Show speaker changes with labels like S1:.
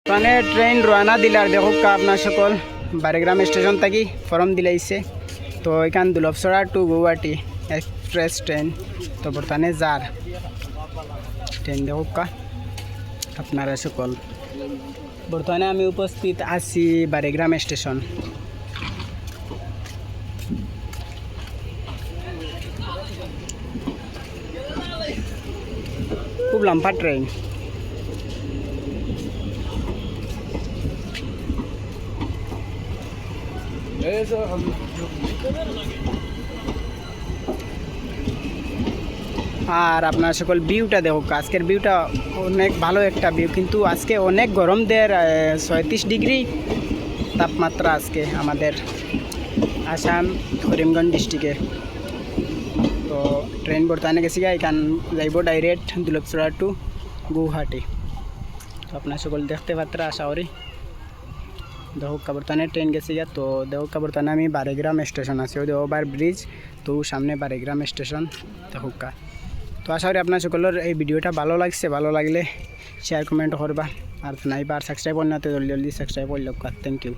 S1: মানে ট্রেন রওনা দিলার দেখো আপনার সকল বারেগ্রাম স্টেশন থাকি ফরম দিলাইছে তো এখান দুলভছড়া টু গুয়াহাটি এক্সপ্রেস ট্রেন তো বর্তমানে যার ট্রেন দেখো আপনারা সকল বর্তমানে আমি উপস্থিত আছি বারেগ্রাম স্টেশন। খুব লম্বা ট্রেন। আর আপনার সকল ভিউটা দেখো আজকের ভিউটা অনেক ভালো একটা ভিউ, কিন্তু আজকে অনেক গরম দেয় 36 ডিগ্রি তাপমাত্রা আজকে আমাদের আসাম করিমগঞ্জ ডিস্ট্রিক্টে। তো ট্রেন বর্তমানে গেছি এখান যাইব ডাইরেক্ট দুলভছড়া টু গুয়াহাটি। তো আপনার সকল দেখতে পাত্রা আশা করি দেহকা বর্তমানে ট্রেন গেছি গিয়া। তো দেহকা বর্তমানে আমি বারেগ্রাম স্টেশন আছি, ওই ওভার ব্রিজ তো সামনে বারেগ্রাম স্টেশন দেহকা। তো আশা করি আপনার সকলের এই ভিডিওটা ভালো লাগছে, ভালো লাগলে শেয়ার কমেন্ট করবা আর নাইবার সাবস্ক্রাইব করতে জলদি জলদি সাবস্ক্রাইব করলে। Thank you.